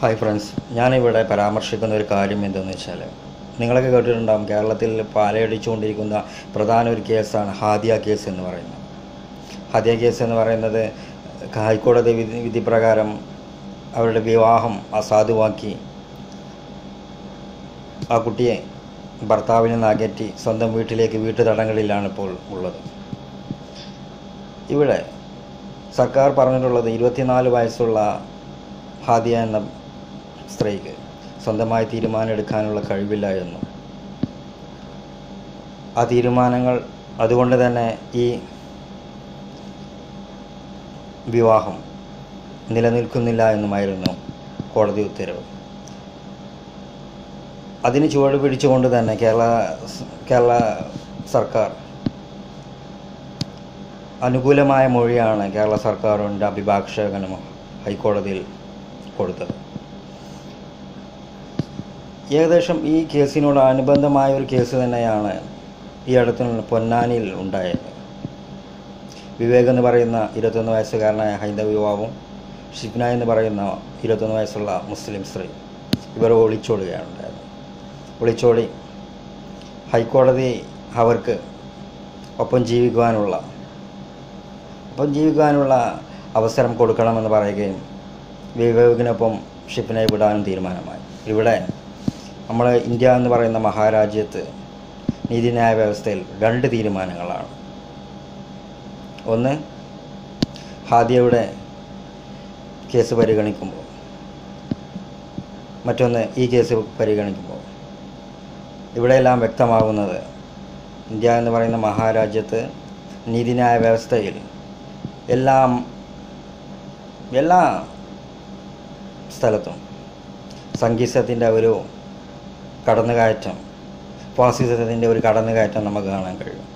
Hi friends, ഞാനിവിടെ പരാമർശിക്കുന്ന ഒരു കാര്യം എന്തെന്ന് വെച്ചാൽ, നിങ്ങളൊക്കെ കേട്ടിട്ടുണ്ടാകും, കേരളത്തിൽ പാലയടിച്ചുകൊണ്ടിരിക്കുന്ന പ്രധാന ഒരു കേസാണ് ഹാദിയ കേസ് എന്ന് പറയുന്നത്. ഹാദിയ കേസ് എന്ന് പറയുന്നത് ഹൈക്കോടതി വിധി പ്രകാരം അവരുടെ വിവാഹം അസാധുവാക്കി ആ കുട്ടിയെ ഭർത്താവിൽ നിന്ന് അകറ്റി സ്വന്തം വീട്ടിലേക്ക് വീട്ടുതടങ്കലിലാണ് ഇപ്പോൾ ഉള്ളത്. ഇവിടെ സർക്കാർ പറഞ്ഞിട്ടുള്ളത് 24 വയസ്സുള്ള ഹാദിയ എന്ന സ്ത്രീക്ക് സ്വന്തമായി തീരുമാനം എടുക്കാനുള്ള കഴിവില്ല എന്നും, ആ തീരുമാനങ്ങൾ അതുകൊണ്ട് തന്നെ ഈ വിവാഹം നിലനിൽക്കുന്നില്ല എന്നുമായിരുന്നു കോടതി ഉത്തരവ്. അതിന് ചുവട് പിടിച്ചുകൊണ്ട് തന്നെ കേരള സർക്കാർ അനുകൂലമായ മൊഴിയാണ് കേരള സർക്കാരിൻ്റെ അഭിഭാഷകനും ഹൈക്കോടതിയിൽ കൊടുത്തത്. ഏകദേശം ഈ കേസിനോട് അനുബന്ധമായ ഒരു കേസ് തന്നെയാണ് ഈ അടുത്ത് പൊന്നാനിയിൽ ഉണ്ടായത്. വിവേക് എന്ന് പറയുന്ന 21 വയസ്സുകാരനായ ഹൈന്ദവ യുവാവും ഷിഫ്ന എന്ന് പറയുന്ന 21 വയസ്സുള്ള മുസ്ലിം സ്ത്രീ ഇവർ ഒളിച്ചോടുകയാണ് ഉണ്ടായത്. ഒളിച്ചോടി ഹൈക്കോടതി അവർക്ക് ഒപ്പം ജീവിക്കുവാനുള്ള അവസരം കൊടുക്കണമെന്ന് പറയുകയും വിവേകിനൊപ്പം ഷിഫ്നയെ വിടാനും തീരുമാനമായി. ഇവിടെ നമ്മൾ ഇന്ത്യ എന്ന് പറയുന്ന മഹാരാജ്യത്ത് നീതിന്യായ വ്യവസ്ഥയിൽ 2 തീരുമാനങ്ങളാണ്. ഒന്ന്, ഹാദിയയുടെ കേസ് പരിഗണിക്കുമ്പോൾ, മറ്റൊന്ന് ഈ കേസ് പരിഗണിക്കുമ്പോൾ. ഇവിടെയെല്ലാം വ്യക്തമാകുന്നത് ഇന്ത്യ എന്ന് പറയുന്ന മഹാരാജ്യത്ത് നീതിന്യായ വ്യവസ്ഥയിൽ എല്ലാ സ്ഥലത്തും സംഘിസത്തിൻ്റെ ഒരു കടന്നുകയറ്റം, ഫാസിസത്തിൻ്റെ ഒരു കടന്നുകയറ്റം നമുക്ക് കാണാൻ കഴിയും.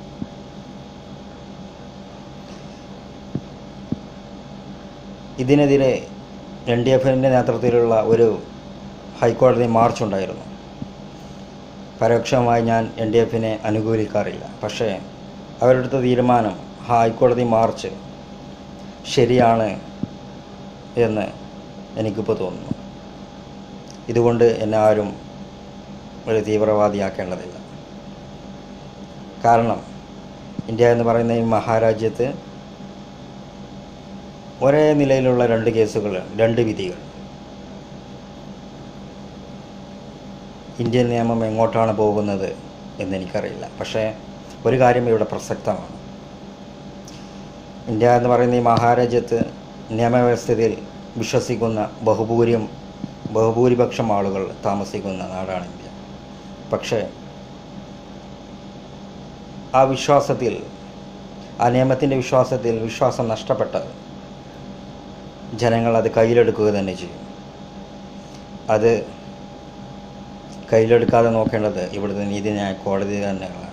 ഇതിനെതിരെ NDF-ൻ്റെ നേതൃത്വത്തിലുള്ള ഒരു ഹൈക്കോടതി മാർച്ച് ഉണ്ടായിരുന്നു. പരോക്ഷമായി ഞാൻ NDF-നെ അനുകൂലിക്കാറില്ല, പക്ഷേ അവരെടുത്ത തീരുമാനം, ഹൈക്കോടതി മാർച്ച് ശരിയാണ് എന്ന് എനിക്കിപ്പോൾ തോന്നുന്നു. ഇതുകൊണ്ട് എന്നെ ആരും ഒരു തീവ്രവാദിയാക്കേണ്ടതില്ല. കാരണം ഇന്ത്യ എന്ന് പറയുന്ന ഈ മഹാരാജ്യത്ത് ഒരേ നിലയിലുള്ള 2 കേസുകൾ, 2 വിധികൾ. ഇന്ത്യൻ നിയമം എങ്ങോട്ടാണ് പോകുന്നത് എന്നെനിക്കറിയില്ല. പക്ഷേ ഒരു കാര്യം ഇവിടെ പ്രസക്തമാണ്. ഇന്ത്യ എന്ന് പറയുന്ന ഈ മഹാരാജ്യത്ത് നിയമവ്യവസ്ഥയിൽ വിശ്വസിക്കുന്ന ബഹുഭൂരിപക്ഷം ആളുകൾ താമസിക്കുന്ന നാടാണ് ഇന്ത്യ. പക്ഷേ ആ വിശ്വാസത്തിൽ, ആ നിയമത്തിൻ്റെ വിശ്വാസം നഷ്ടപ്പെട്ടത് ജനങ്ങൾ അത് കയ്യിലെടുക്കുക തന്നെ ചെയ്യും. അത് കയ്യിലെടുക്കാതെ നോക്കേണ്ടത് ഇവിടുത്തെ നീതിന്യായ കോടതി തന്നെയാണ്.